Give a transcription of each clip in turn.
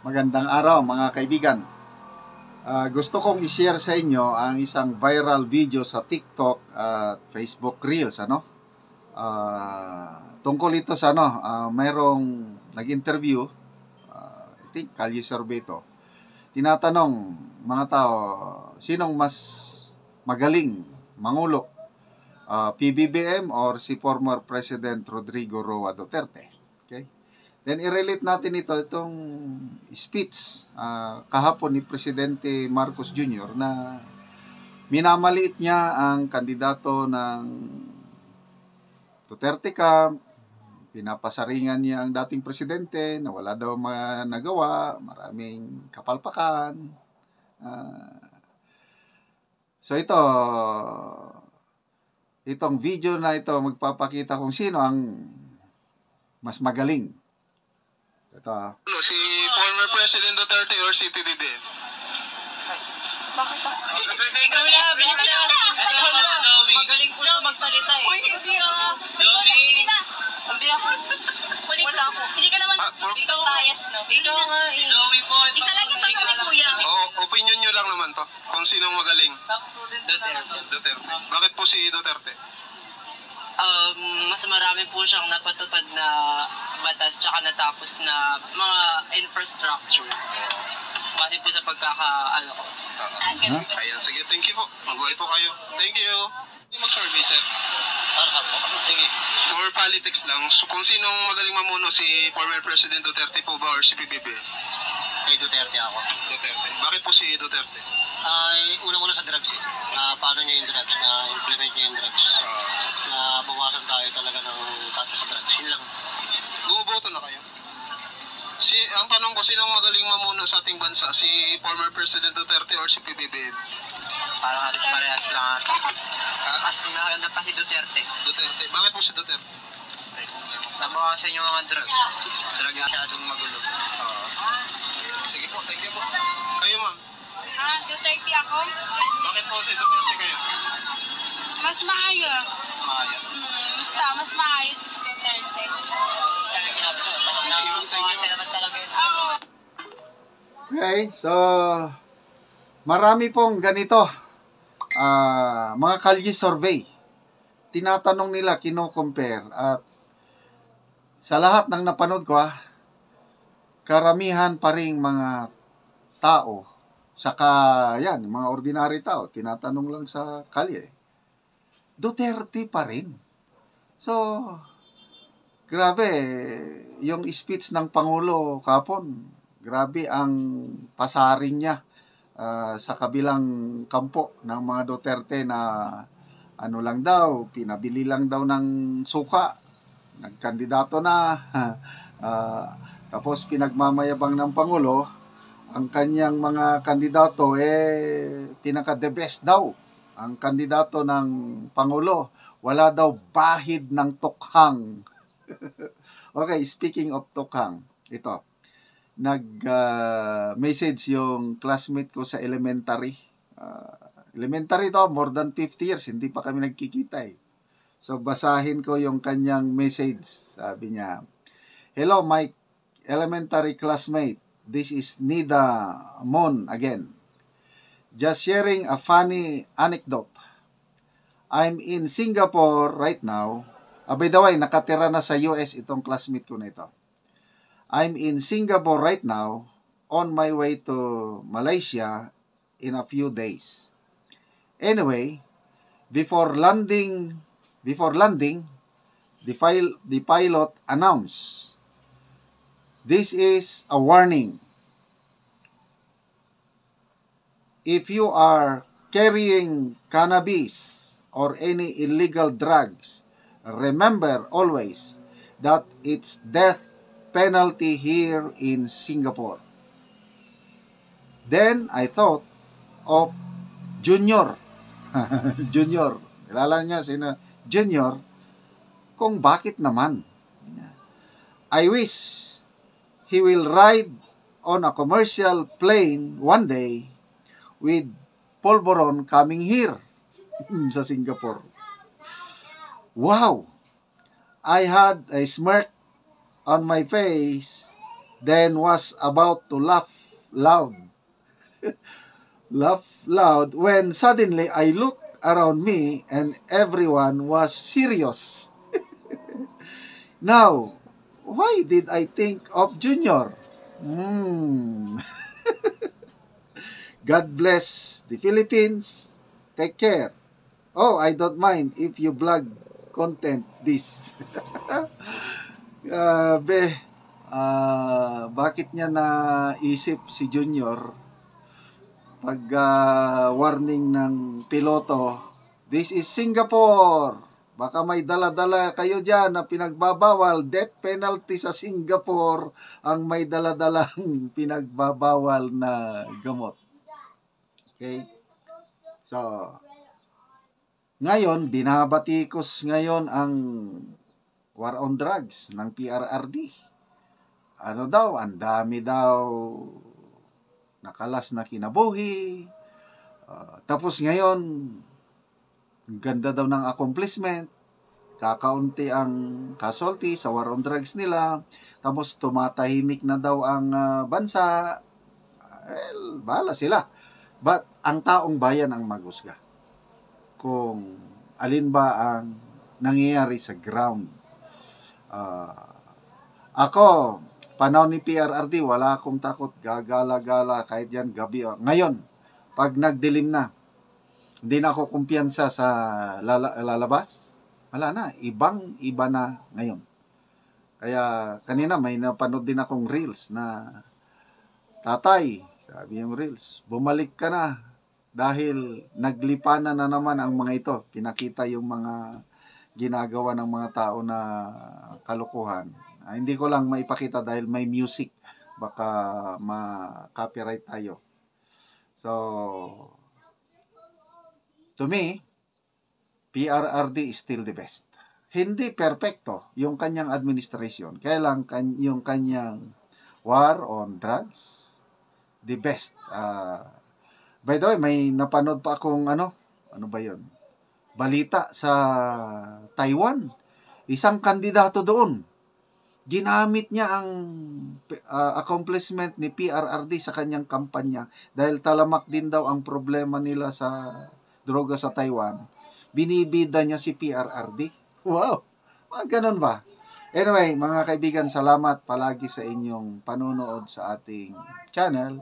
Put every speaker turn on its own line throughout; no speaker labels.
Magandang araw mga kaibigan. Gusto kong i-share sa inyo ang isang viral video sa TikTok at Facebook Reels. Tungkol ito sa mayroong nag-interview, I think Kalye Survey ito. Tinatanong mga tao, sinong mas magaling mangulo? PBBM or si former President Rodrigo Roa Duterte? Okay? Then, i-relate natin itong speech kahapon ni Presidente Marcos Jr. na minamaliit niya ang kandidato ng Duterte Camp, pinapasaringan niya ang dating presidente na wala daw nagawa, maraming kapalpakan. So itong video na ito magpapakita kung sino ang mas magaling. Ito.
Si former President Duterte or si PBBM?
Bakit ba? Ikaw na, bilis na. Magaling po ito magsalita eh. Uy, hindi ah.
Zoe!
Hindi ako. Wala ako.
Hindi ka naman, ikaw bias, no?
Ikaw nga eh.
Si Zoe po. Isa lang yung tanong ni Kuya.
Opinion nyo lang naman to. Kung sinong magaling.
Duterte.
Bakit po si Duterte?
Mas marami po siyang napatupad na batas tsaka natapos na mga infrastructure. Base po sa pagkakaano ko.
Ayan, sige. Thank you po. Mabuhay po kayo. Thank you. Mag-survey, sir.
Para po. Sige.
For politics lang, so kung sinong magaling mamuno, si former President Duterte po ba or si PBBM?
Kay Duterte ako.
Duterte. Bakit po si Duterte?
Ay, unang-una sa drugs eh. Paano niya yung drugs, na-implement niya yung drugs. Na bawasan tayo talaga ng kaso sa drugs. Yun lang.
Buboto na kayo? Ang tanong ko, sinong magaling mamuno sa ating bansa? Si former President Duterte or si PBBM?
Parang halos parehas lang. Mas maganda pa si Duterte.
Duterte. Bakit po si Duterte?
Nabawasan yung mga drug. Drug masyadong magulo.
Sige po, thank you po. Kayo, ma'am?
Duterte ako.
Bakit po si Duterte kayo?
Mas maayos.
Maayos.
Basta, mas maayos si Duterte.
Okay, so marami pong ganito mga Kalye Survey. Tinatanong nila, kino-compare, at sa lahat ng napanood ko, karamihan pa ring mga tao, saka yan, mga ordinary tao, tinatanong lang sa kalye, Duterte pa rin. So, grabe, yung speech ng Pangulo kapon, grabe ang pasaring niya sa kabilang kampo ng mga Duterte na ano lang daw, pinabili lang daw ng suka, nagkandidato na, tapos pinagmamayabang ng Pangulo, ang kanyang mga kandidato pinaka-the best daw. Ang kandidato ng Pangulo, wala daw bahid ng tukhang. Okay, speaking of tukhang, ito. Nag-message yung classmate ko sa elementary. Elementary to, more than 50 years, hindi pa kami nagkikita eh. So, basahin ko yung kanyang message. Sabi niya, "Hello, my elementary classmate. This is Nida Mon again. Just sharing a funny anecdote. I'm in Singapore right now." By the way, nakatira na sa US itong classmate ko na ito. "I'm in Singapore right now, on my way to Malaysia in a few days. Anyway, before landing, the pilot announced, 'This is a warning. If you are carrying cannabis or any illegal drugs, remember always that it's death penalty here in Singapore.' Then I thought of Junior. Junior. Kilala niya sino? Junior. Kung bakit naman. I wish he will ride on a commercial plane one day with Polvoron coming here sa Singapore. Wow! I had a smirk on my face then was about to laugh loud. Laugh loud when suddenly I looked around me and everyone was serious. Now, why did I think of Junior? God bless the Philippines. Take care. Oh, I don't mind if you vlog content this. Bakit niya naisip si Junior pag warning ng piloto, this is Singapore. Baka may dala-dala kayo dyan na pinagbabawal. Death penalty sa Singapore ang may dala-dalang pinagbabawal na gamot. Okay? So, ngayon, binabatikos ngayon ang war on drugs ng PRRD. Ano daw, ang dami daw nakalas na kinabuhi. Tapos ngayon, ganda daw ng accomplishment. Kakaunti ang casualty sa war on drugs nila. Tapos tumatahimik na daw ang bansa. Well, bahala sila. But ang taong bayan ang maghusga kung alin ba ang nangyayari sa ground. Ako, panahon ni PRRD, wala akong takot, gagala-gala, kahit yan gabi. Ngayon, pag nagdilim na, hindi na ako kumpiyansa sa lalabas, wala na, ibang-iba na ngayon. Kaya kanina may napanood din akong reels na, tatay, sabi yung reels, bumalik ka na dahil naglipanan na naman ang mga ito. Pinakita yung mga ginagawa ng mga tao na kalokohan. Hindi ko lang maipakita dahil may music. Baka ma-copyright tayo. So, to me, PRRD is still the best. Hindi perfecto yung kanyang administration. Kaya lang yung kanyang war on drugs, the best. By the way, may napanood pa akong ano ba yun? Balita sa Taiwan. Isang kandidato doon. Ginamit niya ang accomplishment ni PRRD sa kanyang kampanya dahil talamak din daw ang problema nila sa droga sa Taiwan. Binibida niya si PRRD. Wow! Ganun ba? Anyway, mga kaibigan, salamat palagi sa inyong panonood sa ating channel.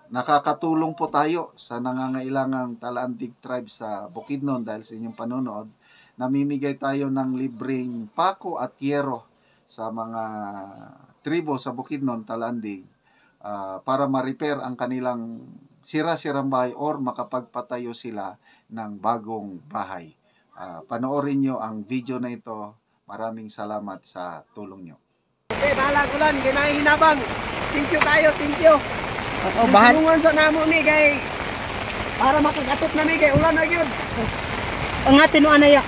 Nakakatulong po tayo sa nangangailangang Talandig tribe sa Bukidnon dahil sa inyong panonood. Namimigay tayo ng libreng pako at yero sa mga tribo sa Bukidnon, Talandig para ma-repair ang kanilang sira-sirang bahay or makapagpatayo sila ng bagong bahay. Panoorin nyo ang video na ito. Maraming salamat sa tulong nyo.
Okay, bahala ko lang. Ginahinabang. Thank you kayo, thank you.
Oo, bahal.
Tulungan sa namo mi kay para makagatop na mi kay ulan na gyud.
Ang atin no anaya.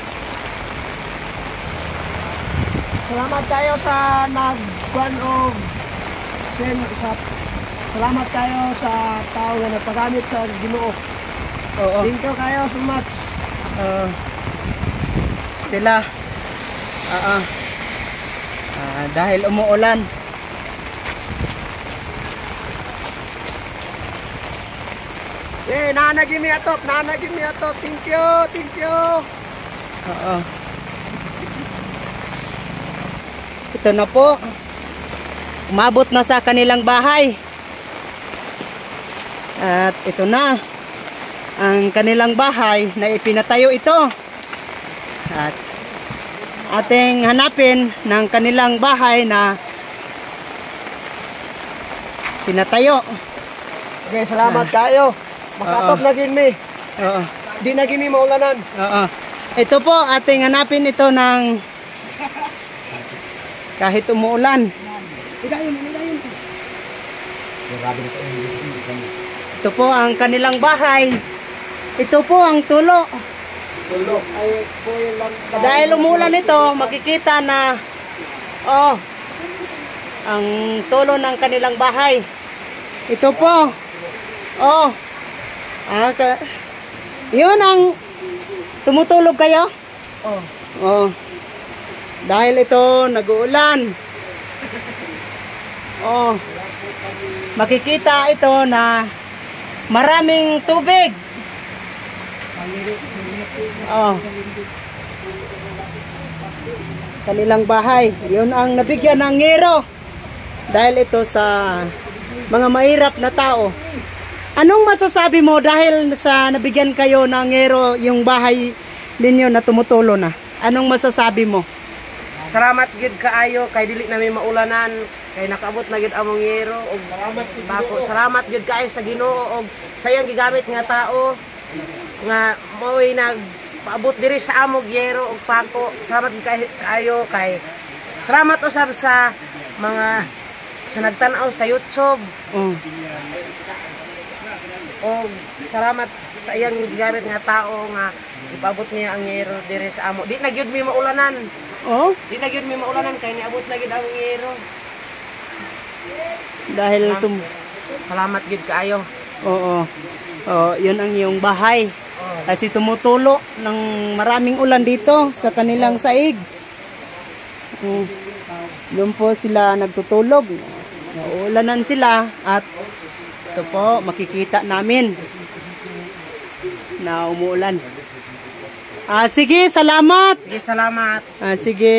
Salamat kayo sa nagkuan og salamat kayo sa tao nga nagpagamit sa Ginoo.
Oo.
Thank you kayo so much.
Sila dahil umuulan.
Nanagim mi ato. Thank you, thank you.
Oo. Ito na po. Umabot na sa kanilang bahay. At ito na ang kanilang bahay na ipinatayo ito. At ating hanapin ng kanilang bahay na pinatayo.
Okay, salamat kayo. Makatop na gid mi.
Oo.
Di na gid mi maulanan.
Oo. Ito po ating hanapin ito ng kahit umuulan.
Higayon.
Ito po ang kanilang bahay. Ito po ang tulo.
Tulog ay kuya lang.
Dahil umulan ito, makikita na ang tulo ng kanilang bahay. Ito po. Yun ang tumutulog kayo? Dahil ito nag-uulan. Oh, makikita ito na maraming tubig. Oh. Kanilang bahay. Yun ang nabigyan ng ngero. Dahil ito sa mga mahirap na tao. Anong masasabi mo dahil sa nabigyan kayo ng ngero yung bahay ninyo na tumutulo na? Anong masasabi mo?
Salamat gid kaayo kay dili namin maulanan kay nakaabot na gid among ngero og salamat gid kaayo sa Ginoo og sayang gigamit nga tao nga mo'y nagpaabot diri sa among ngero og pako. Salamat gid kaayo kay salamat usab sa mga sa nagtan-aw sa YouTube. Og salamat sa iyang gigamit nga tao nga ipaabot niya ang ngero diri sa amo. Di na gyud mi maulanan.
Oh?
Di na gyud mi maulanan kay niabot na gyud ang ngero.
Dahil
Salamat gyud kaayo.
Oo. Oh, 'yun ang iyong bahay. Kasi tumutulo ng maraming ulan dito sa kanilang saig. Doon po sila nagtutulog. Naulanan sila at ito po makikita namin na umuulan. Sige, salamat.
Sige, salamat.
Sige.